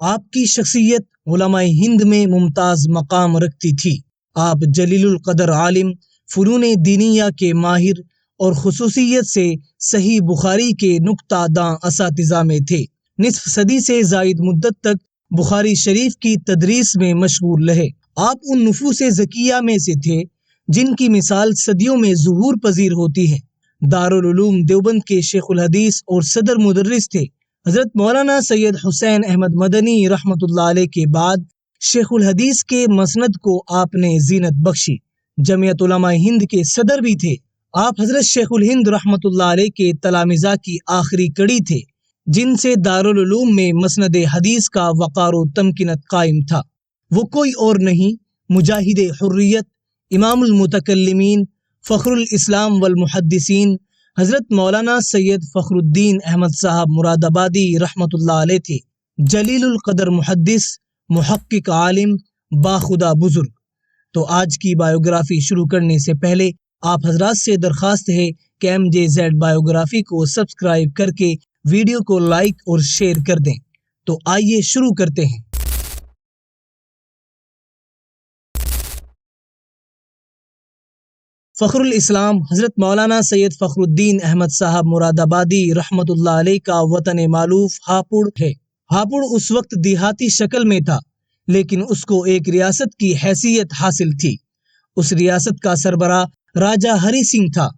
آپ کی شخصیت علماء ہند میں ممتاز مقام رکھتی تھی۔ آپ جلیل القدر عالم، فنون دینیہ کے ماہر اور خصوصیت سے صحیح بخاری کے نکتہ داں اساتذہ میں تھے۔ نصف صدی سے زائد مدت تک بخاری شریف کی تدریس میں مشغول رہے۔ آپ ان نفوس ذکیہ میں سے تھے جن کی مثال صدیوں میں ظہور پذیر ہوتی ہے۔ دارالعلوم دیوبند کے شیخ الحدیث اور صدر مدرس تھے۔ حضرت مولانا سید حسین احمد مدنی رحمۃ اللہ علیہ کے بعد شیخ الحدیث کے مسند کو آپ نے زینت بخشی۔ جمعیت علماء ہند کے صدر بھی تھے۔ آپ حضرت شیخ الہند رحمۃ اللہ علیہ کے تلامذہ کی آخری کڑی تھے جن سے دارالعلوم میں مسند حدیث کا وقار و تمکنت قائم تھا۔ وہ کوئی اور نہیں، مجاہد حریت، امام المتکلمین، فخر الاسلام والمحدثین حضرت مولانا سید فخر الدین احمد صاحب مراد آبادی رحمۃ اللہ علیہ تھے۔ جلیل القدر محدث، محقق عالم، باخدا بزرگ۔ تو آج کی بایوگرافی شروع کرنے سے پہلے آپ حضرات سے درخواست ہے کہ MJZ بایوگرافی کو سبسکرائب کر کے ویڈیو کو لائک اور شیئر کر دیں۔ تو آئیے شروع کرتے ہیں۔ فخر الاسلام حضرت مولانا سید فخر الدین احمد صاحب مراد آبادی رحمۃ اللہ علیہ کا وطن معلوف ہاپوڑ ہے۔ ہاپوڑ اس وقت دیہاتی شکل میں تھا لیکن اس کو ایک ریاست کی حیثیت حاصل تھی۔ اس ریاست کا سربراہ راجہ ہری سنگھ تھا،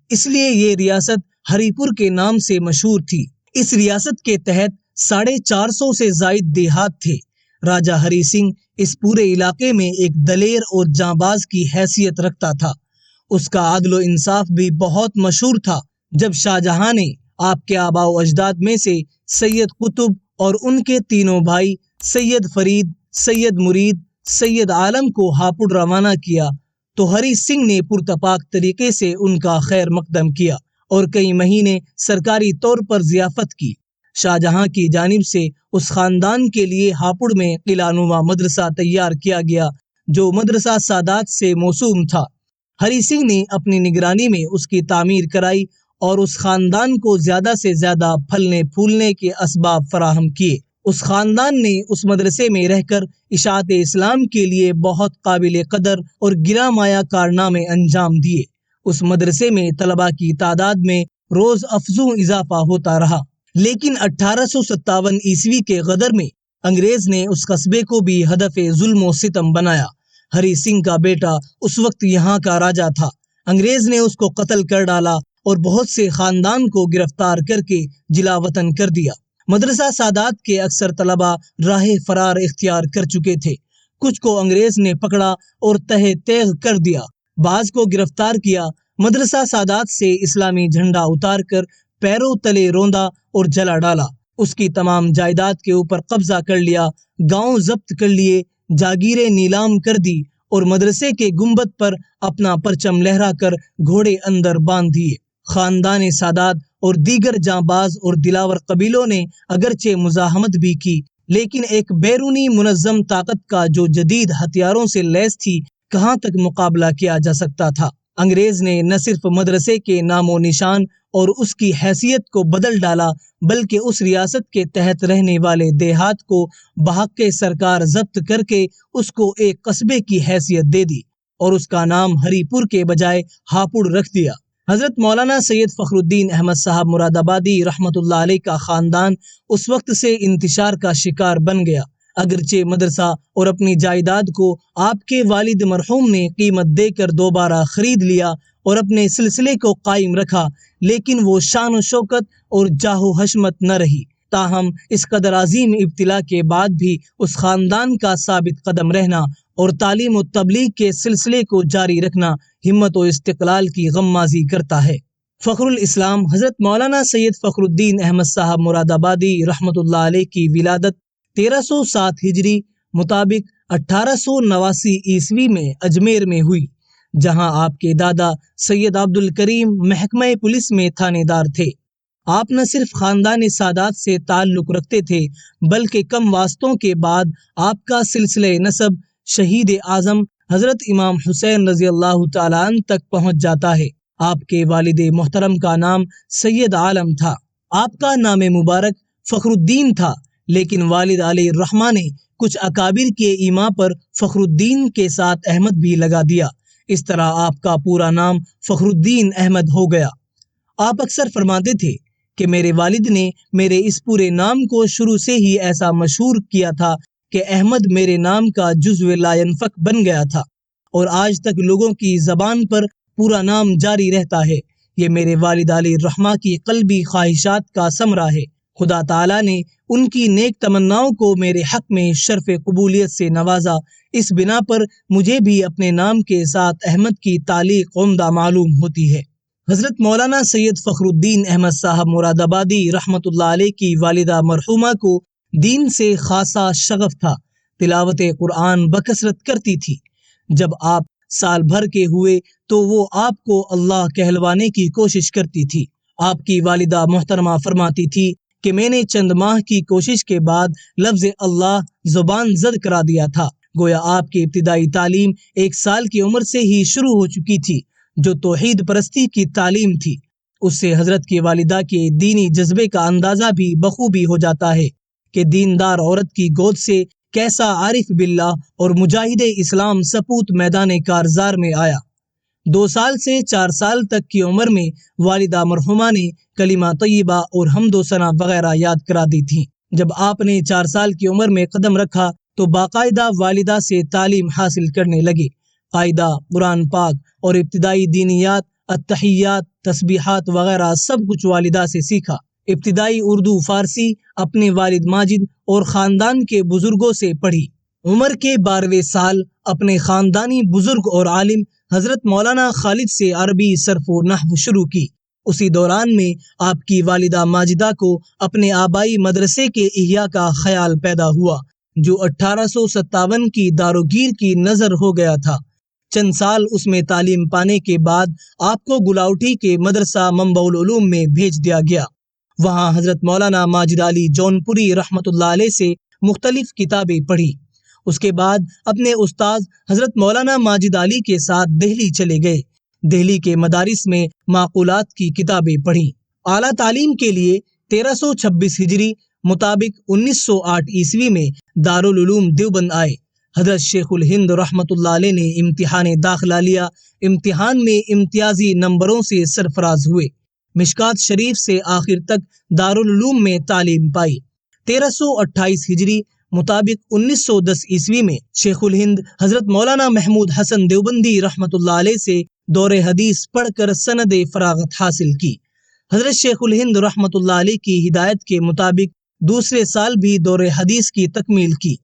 اس لیے یہ ریاست ہری پور کے نام سے مشہور تھی۔ اس ریاست کے تحت 450 سے زائد دیہات تھے۔ راجہ ہری سنگھ اس پورے علاقے میں ایک دلیر اور جانباز کی حیثیت رکھتا تھا۔ اس کا عدل و انصاف بھی بہت مشہور تھا۔ جب شاہ جہاں نے آپ کے آباء و اجداد میں سے سید قطب اور ان کے تینوں بھائی سید فرید، سید مرید، سید عالم کو ہاپوڑ روانہ کیا تو ہری سنگھ نے پرتپاک طریقے سے ان کا خیر مقدم کیا اور کئی مہینے سرکاری طور پر ضیافت کی۔ شاہ جہاں کی جانب سے اس خاندان کے لیے ہاپوڑ میں قلعہ نما مدرسہ تیار کیا گیا جو مدرسہ سادات سے موسوم تھا۔ ہری سنگھ نے اپنی نگرانی میں اس کی تعمیر کرائی اور اس خاندان کو زیادہ سے زیادہ پھلنے پھولنے کے اسباب فراہم کیے۔ اس خاندان نے اس مدرسے میں رہ کر اشاعت اسلام کے لیے بہت قابل قدر اور گراں مایہ کارنامے انجام دیے۔ اس مدرسے میں طلباء کی تعداد میں روز افزوں اضافہ ہوتا رہا، لیکن 1857 عیسوی کے غدر میں انگریز نے اس قصبے کو بھی ہدف ظلم و ستم بنایا۔ ہری سنگھ کا بیٹا اس وقت یہاں کا راجا تھا۔ انگریز نے اس کو قتل کر ڈالا اور بہت سے خاندان کو گرفتار کر کے جلا وطن کر دیا۔ مدرسہ سادات کے اکثر طلباء راہ فرار اختیار کر چکے تھے۔ کچھ کو انگریز نے پکڑا اور تہہ تیغ کر دیا، بعض کو گرفتار کیا۔ مدرسہ سادات سے اسلامی جھنڈا اتار کر پیروں تلے روندا اور جلا ڈالا۔ اس کی تمام جائیداد کے اوپر قبضہ کر لیا، گاؤں ضبط کر لیے، جاگیریں نیلام کر دی اور مدرسے کے گنبد پر اپنا پرچم لہرا کر گھوڑے اندر باندھ دیے۔ خاندان سادات اور دیگر جانباز اور دلاور قبیلوں نے اگرچہ مزاحمت بھی کی لیکن ایک بیرونی منظم طاقت کا جو جدید ہتھیاروں سے لیس تھی کہاں تک مقابلہ کیا جا سکتا تھا۔ انگریز نے نہ صرف مدرسے کے نام و نشان اور اس کی حیثیت کو بدل ڈالا بلکہ اس ریاست کے تحت رہنے والے دیہات کو بحق سرکار ضبط کر کے اس کو ایک قصبے کی حیثیت دے دی اور اس کا نام ہری پور کے بجائے ہاپوڑ رکھ دیا۔ حضرت مولانا سید فخر الدین احمد صاحب مراد آبادی رحمۃ اللہ علیہ کا خاندان اس وقت سے انتشار کا شکار بن گیا۔ اگرچہ مدرسہ اور اپنی جائیداد کو آپ کے والد مرحوم نے قیمت دے کر دوبارہ خرید لیا اور اپنے سلسلے کو قائم رکھا لیکن وہ شان و شوکت اور جاہ و حشمت نہ رہی۔ تاہم اس قدر عظیم ابتلا کے بعد بھی اس خاندان کا ثابت قدم رہنا اور تعلیم و تبلیغ کے سلسلے کو جاری رکھنا ہمت و استقلال کی غمازی کرتا ہے۔ فخر الاسلام حضرت مولانا سید فخر الدین احمد صاحب مراد آبادی رحمۃ اللہ علیہ کی ولادت 1307 ہجری مطابق 1889 عیسوی میں اجمیر میں ہوئی، جہاں آپ کے دادا سید عبد الکریم محکمہ پولیس میں تھانے دار تھے۔ آپ نہ صرف خاندان سادات سے تعلق رکھتے تھے بلکہ کم واسطوں کے بعد آپ کا سلسلہ نسب شہید اعظم حضرت امام حسین رضی اللہ تعالیٰ عنہ تک پہنچ جاتا ہے۔ آپ کے والد محترم کا نام سید عالم تھا۔ آپ کا نام مبارک فخر الدین تھا لیکن والد علیہ الرحمہ نے کچھ اکابر کے ایما پر فخر الدین کے ساتھ احمد بھی لگا دیا۔ اس طرح آپ کا پورا نام فخر الدین احمد ہو گیا۔ آپ اکثر فرماتے تھے کہ میرے والد نے میرے اس پورے نام کو شروع سے ہی ایسا مشہور کیا تھا کہ احمد میرے نام کا جزو لا ينفک بن گیا تھا، اور آج تک لوگوں کی زبان پر پورا نام جاری رہتا ہے۔ یہ میرے والد علیہ الرحمہ کی قلبی خواہشات کا ثمرہ ہے۔ خدا تعالیٰ نے ان کی نیک تمناؤں کو میرے حق میں شرف قبولیت سے نوازا، اس بنا پر مجھے بھی اپنے نام کے ساتھ احمد کی تعلیق عمدہ معلوم ہوتی ہے۔ حضرت مولانا سید فخر الدین احمد صاحب مراد آبادی رحمۃ اللہ علیہ کی والدہ مرحومہ کو دین سے خاصا شغف تھا۔ تلاوت قرآن بکثرت کرتی تھی۔ جب آپ سال بھر کے ہوئے تو وہ آپ کو اللہ کہلوانے کی کوشش کرتی تھی۔ آپ کی والدہ محترمہ فرماتی تھی کہ میں نے چند ماہ کی کوشش کے بعد لفظ اللہ زبان زد کرا دیا تھا۔ گویا آپ کی ابتدائی تعلیم 1 سال کی عمر سے ہی شروع ہو چکی تھی، جو توحید پرستی کی تعلیم تھی۔ اس سے حضرت کی والدہ کے دینی جذبے کا اندازہ بھی بخوبی ہو جاتا ہے کہ دیندار عورت کی گود سے کیسا عارف باللہ اور مجاہد اسلام سپوت میدان کارزار میں آیا۔ 2 سال سے 4 سال تک کی عمر میں والدہ مرحومہ نے کلمہ طیبہ اور حمد و ثنا وغیرہ یاد کرا دی تھیں۔ جب آپ نے 4 سال کی عمر میں قدم رکھا تو باقاعدہ والدہ سے تعلیم حاصل کرنے لگے۔ قاعدہ، قرآن پاک اور ابتدائی دینیات، التحیات، تسبیحات وغیرہ سب کچھ والدہ سے سیکھا۔ ابتدائی اردو فارسی اپنے والد ماجد اور خاندان کے بزرگوں سے پڑھی۔ عمر کے 12ویں سال اپنے خاندانی بزرگ اور عالم حضرت مولانا خالد سے عربی صرف و نحو شروع کی۔ اسی دوران میں آپ کی والدہ ماجدہ کو اپنے آبائی مدرسے کے احیاء کا خیال پیدا ہوا، جو 1857 کی داروگیر کی نظر ہو گیا تھا۔ چند سال اس میں تعلیم پانے کے بعد آپ کو گلاوٹی کے مدرسہ منبع العلوم میں بھیج دیا گیا۔ وہاں حضرت مولانا ماجد علی جونپوری رحمۃ اللہ علیہ سے مختلف کتابیں پڑھی۔ اس کے بعد اپنے استاذ حضرت مولانا ماجد علی کے ساتھ دہلی چلے گئے۔ دہلی کے مدارس میں معقولات کی کتابیں پڑھیں۔ اعلیٰ تعلیم کے لیے 1326 ہجری مطابق 1908 عیسوی میں دارالعلوم دیوبند آئے۔ حضرت شیخ الہند رحمۃ اللہ علیہ نے امتحان داخلہ لیا۔ امتحان میں امتیازی نمبروں سے سرفراز ہوئے۔ مشکات شریف سے آخر تک دارالعلوم میں تعلیم پائی۔ 1328 ہجری مطابق 1910 عیسوی میں شیخ الہند حضرت مولانا محمود حسن دیوبندی رحمۃ اللہ علیہ سے دور حدیث پڑھ کر سند فراغت حاصل کی۔ حضرت شیخ الہند رحمۃ اللہ علیہ کی ہدایت کے مطابق دوسرے سال بھی دور حدیث کی تکمیل کی۔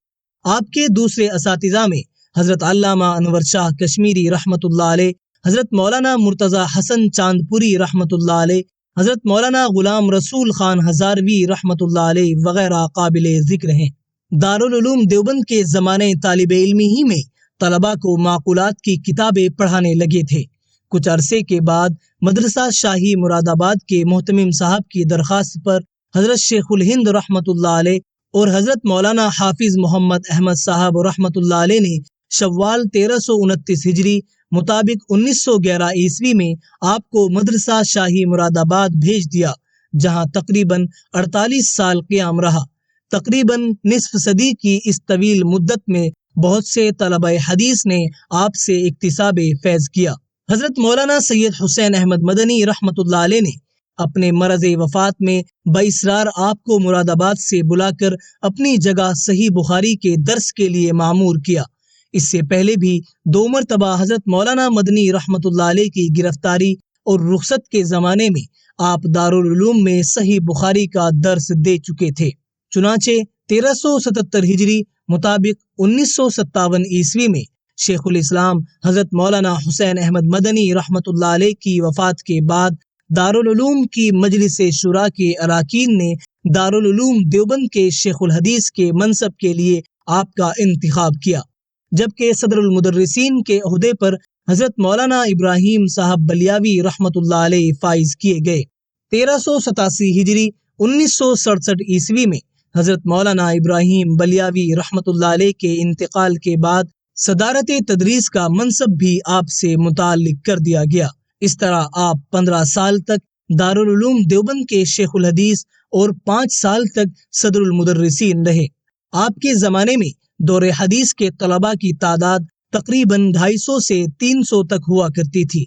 آپ کے دوسرے اساتذہ میں حضرت علامہ انور شاہ کشمیری رحمۃ اللہ علیہ، حضرت مولانا مرتضی حسن چاندپوری رحمۃ اللہ علیہ، حضرت مولانا غلام رسول خان ہزاروی رحمۃ اللہ علیہ وغیرہ قابل ذکر ہیں۔ دارالعلوم دیوبند کے زمانے طالب علمی ہی میں طلباء کو معقولات کی کتابیں پڑھانے لگے تھے۔ کچھ عرصے کے بعد مدرسہ شاہی مراد آباد کے محتمم صاحب کی درخواست پر حضرت شیخ الہند رحمۃ اللہ علیہ اور حضرت مولانا حافظ محمد احمد صاحب رحمۃ اللہ علیہ نے شوال 1329 ہجری مطابق 1911 عیسوی میں آپ کو مدرسہ شاہی مراد آباد بھیج دیا، جہاں تقریباً 48 سال قیام رہا۔ تقریباً نصف صدی کی اس طویل مدت میں بہت سے طلبہ حدیث نے آپ سے اکتساب فیض کیا۔ حضرت مولانا سید حسین احمد مدنی رحمۃ اللہ علیہ نے اپنے مرض وفات میں باصرار آپ کو مراد آباد سے بلا کر اپنی جگہ صحیح بخاری کے درس کے لیے معمور کیا۔ اس سے پہلے بھی 2 مرتبہ حضرت مولانا مدنی رحمۃ اللہ علیہ کی گرفتاری اور رخصت کے زمانے میں آپ دارالعلوم میں صحیح بخاری کا درس دے چکے تھے۔ چنانچہ 1377 ہجری مطابق 1957 عیسوی میں شیخ الاسلام حضرت مولانا حسین احمد مدنی رحمۃ اللہ علیہ کی وفات کے بعد دارالعلوم کی مجلس شورا کے اراکین نے دارالعلوم دیوبند کے شیخ الحدیث کے منصب کے لیے آپ کا انتخاب کیا، جبکہ صدر المدرسین کے عہدے پر حضرت مولانا ابراہیم صاحب بلیاوی رحمۃ اللہ علیہ فائز کیے گئے۔ 1387 ہجری 1967 عیسوی میں حضرت مولانا ابراہیم بلیاوی رحمۃ اللہ علیہ کے انتقال کے بعد صدارت تدریس کا منصب بھی آپ سے متعلق کر دیا گیا۔ اس طرح آپ 15 سال تک دارالعلوم دیوبند کے شیخ الحدیث اور 5 سال تک صدر المدرسین رہے۔ آپ کے زمانے میں دور حدیث کے طلباء کی تعداد تقریباً 250 سے 300 تک ہوا کرتی تھی۔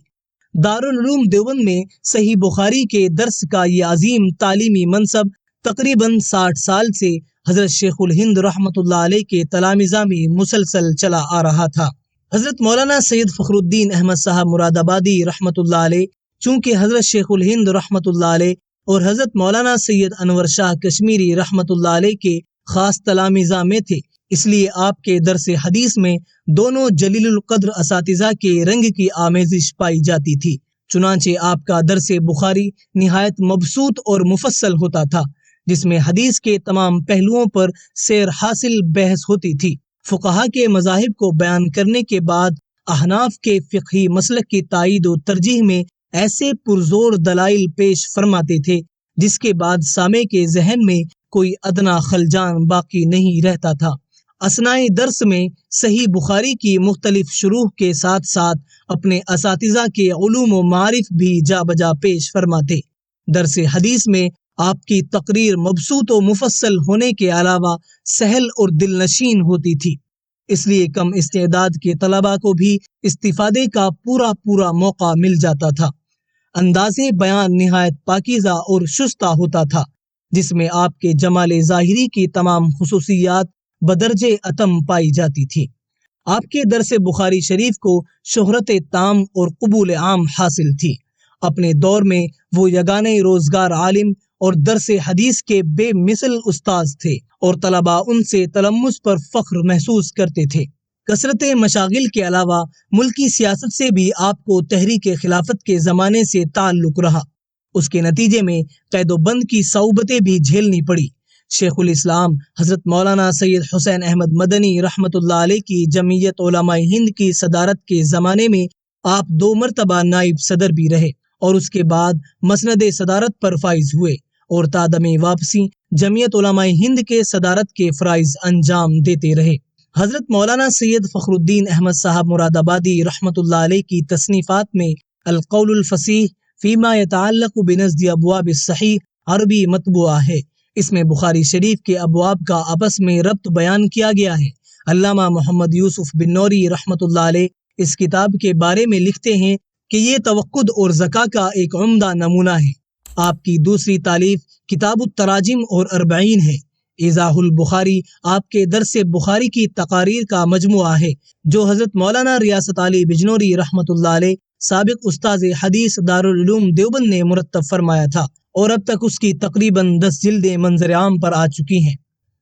دارالعلوم دیوبند میں صحیح بخاری کے درس کا یہ عظیم تعلیمی منصب تقریباً 60 سال سے حضرت شیخ الہند رحمۃ اللہ علیہ کے تلامذہ میں مسلسل چلا آ رہا تھا۔ حضرت مولانا سید فخر الدین احمد صاحب مراد آبادی رحمۃ اللہ علیہ چونکہ حضرت شیخ الہند رحمۃ اللہ علیہ اور حضرت مولانا سید انور شاہ کشمیری رحمۃ اللہ علیہ کے خاص تلامذہ میں تھے، اس لیے آپ کے درس حدیث میں دونوں جلیل القدر اساتذہ کے رنگ کی آمیزش پائی جاتی تھی۔ چنانچہ آپ کا درس بخاری نہایت مبسوط اور مفصل ہوتا تھا، جس میں حدیث کے تمام پہلوؤں پر سیر حاصل بحث ہوتی تھی۔ فقہا کے مذاہب کو بیان کرنے کے بعد احناف کے فقہی مسلک کی تائید و ترجیح میں ایسے پرزور دلائل پیش فرماتے تھے جس کے بعد سامع کے ذہن میں کوئی ادنا خلجان باقی نہیں رہتا تھا۔ اثنائے درس میں صحیح بخاری کی مختلف شروح کے ساتھ ساتھ اپنے اساتذہ کے علوم و معارف بھی جا بجا پیش فرماتے۔ درس حدیث میں آپ کی تقریر مبسوط و مفصل ہونے کے علاوہ سہل اور دل نشین ہوتی تھی، اس لیے کم استعداد کے طلباء کو بھی استفادے کا پورا موقع مل جاتا تھا۔ انداز بیان نہایت پاکیزہ اور شستہ ہوتا تھا، جس میں آپ کے جمال ظاہری کی تمام خصوصیات بدرجہ اتم پائی جاتی تھی۔ آپ کے درس بخاری شریف کو شہرت تام اور قبول عام حاصل تھی۔ اپنے دور میں وہ یگانہ روزگار عالم اور درس حدیث کے بے مثل استاذ تھے اور طلباء ان سے تلمس پر فخر محسوس کرتے تھے۔ کثرت مشاغل کے علاوہ ملکی سیاست سے بھی آپ کو تحریک خلافت کے زمانے سے تعلق رہا، اس کے نتیجے میں قید و بند کی صعوبتیں بھی جھیلنی پڑی۔ شیخ الاسلام حضرت مولانا سید حسین احمد مدنی رحمۃ اللہ علیہ کی جمعیت علماء ہند کی صدارت کے زمانے میں آپ 2 مرتبہ نائب صدر بھی رہے اور اس کے بعد مسند صدارت پر فائز ہوئے اور تا دم واپسی جمعیت علماء ہند کے صدارت کے فرائض انجام دیتے رہے۔ حضرت مولانا سید فخر الدین احمد صاحب مراد آبادی رحمۃ اللہ علیہ کی تصنیفات میں القول الفصیح فیما یتعلق بنزد ابواب الصحیح عربی مطبوعہ ہے۔ اس میں بخاری شریف کے ابواب کا آپس میں ربط بیان کیا گیا ہے۔ علامہ محمد یوسف بن نوری رحمۃ اللہ علیہ اس کتاب کے بارے میں لکھتے ہیں کہ یہ توقد اور ذکا کا ایک عمدہ نمونہ ہے۔ آپ کی دوسری تالیف کتاب التراجم اور اربعین ہے۔ ایضاح البخاری آپ کے درس بخاری کی تقاریر کا مجموعہ ہے جو حضرت مولانا ریاست علی بجنوری رحمۃ اللہ علیہ سابق استاذ حدیث دارالعلوم دیوبند نے مرتب فرمایا تھا اور اب تک اس کی تقریباً 10 جلدیں منظر عام پر آ چکی ہیں۔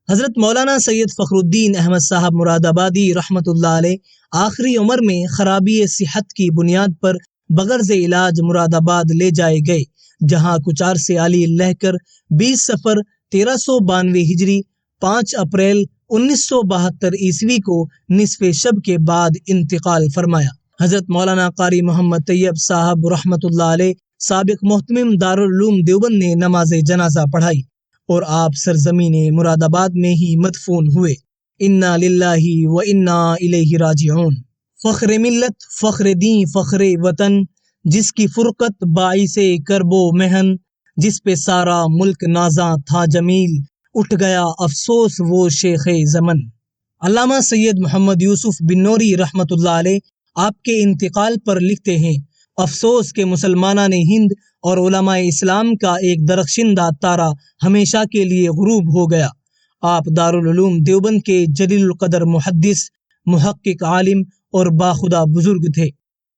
حضرت مولانا سید فخر الدین احمد صاحب مراد آبادی رحمۃ اللہ علیہ آخری عمر میں خرابی صحت کی بنیاد پر بغرض علاج مراد آباد لے جائے گئے، جہاں کچھ عرصے علی رہ کر 20 صفر 1392 ہجری 5 اپریل 1972 عیسوی کو نصف شب کے بعد انتقال فرمایا۔ حضرت مولانا قاری محمد طیب صاحب رحمۃ اللہ علیہ سابق محتمم دارالعلوم دیوبند نے نماز جنازہ پڑھائی اور آپ سرزمین مراد آباد میں ہی مدفون ہوئے۔ انا للہ و انا الیہ راجعون۔ فخر ملت، فخر دین، فخر وطن، جس کی فرقت باعث کرب و محن، جس پہ سارا ملک نازاں تھا جمیل، اٹھ گیا افسوس وہ شیخ زمن۔ علامہ سید محمد یوسف بن نوری رحمۃ اللہ علیہ آپ کے انتقال پر لکھتے ہیں، افسوس کہ مسلمانان ہند اور علماء اسلام کا ایک درخشندہ تارہ ہمیشہ کے لیے غروب ہو گیا۔ آپ دارالعلوم دیوبند کے جلیل القدر محدث، محقق، عالم اور باخدا بزرگ تھے۔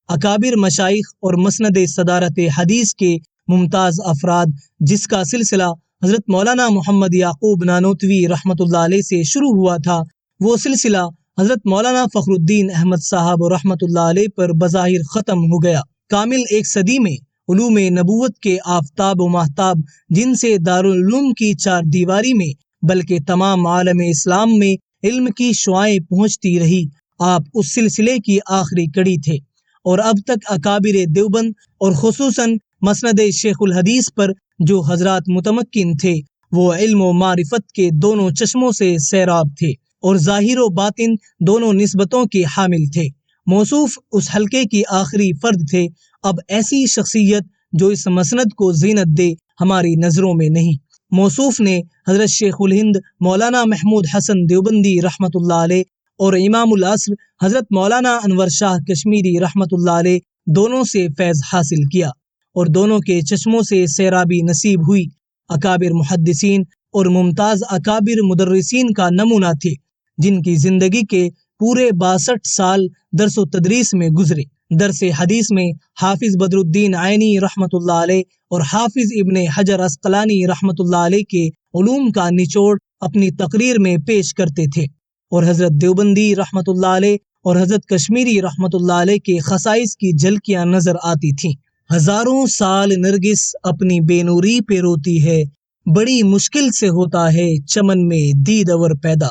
اکابر مشائخ اور مسند صدارت حدیث کے ممتاز افراد جس کا سلسلہ حضرت مولانا محمد یعقوب نانوتوی رحمۃ اللہ علیہ سے شروع ہوا تھا، وہ سلسلہ حضرت مولانا فخر الدین احمد صاحب رحمۃ اللہ علیہ پر بظاہر ختم ہو گیا۔ کامل 1 صدی میں علوم نبوت کے آفتاب و ماہتاب جن سے دارالعلوم کی 4 دیواری میں بلکہ تمام عالم اسلام میں علم کی شعائیں پہنچتی رہی، آپ اس سلسلے کی آخری کڑی تھے اور اب تک اکابر دیوبند اور خصوصاً مسند شیخ الحدیث پر جو حضرات متمکن تھے وہ علم و معرفت کے دونوں چشموں سے سیراب تھے اور ظاہر و باطن دونوں نسبتوں کے حامل تھے۔ موصوف اس حلقے کی آخری فرد تھے۔ اب ایسی شخصیت جو اس مسند کو زینت دے ہماری نظروں میں نہیں۔ موصوف نے حضرت شیخ الہند مولانا محمود حسن دیوبندی رحمۃ اللہ علیہ اور امام العصر حضرت مولانا انور شاہ کشمیری رحمۃ اللہ علیہ دونوں سے فیض حاصل کیا اور دونوں کے چشموں سے سیرابی نصیب ہوئی۔ اکابر محدثین اور ممتاز اکابر مدرسین کا نمونہ تھے، جن کی زندگی کے پورے 62 سال درس و تدریس میں گزرے۔ درس حدیث میں حافظ بدر الدین عینی رحمۃ اللہ علیہ اور حافظ ابن حجر عسقلانی رحمۃ اللہ علیہ کے علوم کا نچوڑ اپنی تقریر میں پیش کرتے تھے، اور حضرت دیوبندی رحمۃ اللہ علیہ اور حضرت کشمیری رحمۃ اللہ علیہ کے خصائص کی جھلکیاں نظر آتی تھیں۔ ہزاروں سال نرگس اپنی بے نوری پہ روتی ہے، بڑی مشکل سے ہوتا ہے چمن میں دید اور پیدا۔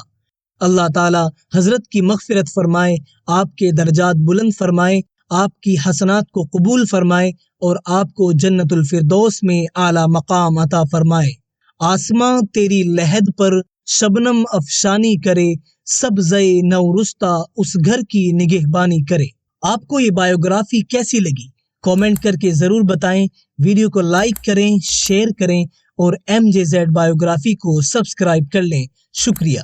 اللہ تعالی حضرت کی مغفرت فرمائے، آپ کے درجات بلند فرمائے، آپ کی حسنات کو قبول فرمائے اور آپ کو جنت الفردوس میں اعلیٰ مقام عطا فرمائے۔ آسماں تیری لحد پر شبنم افشانی کرے، سبزے نو رستہ اس گھر کی نگہبانی کرے۔ آپ کو یہ بایوگرافی کیسی لگی؟ کامنٹ کر کے ضرور بتائیں۔ ویڈیو کو لائک کریں، شیئر کریں اور MJZ بایوگرافی کو سبسکرائب کر لیں۔ شکریہ۔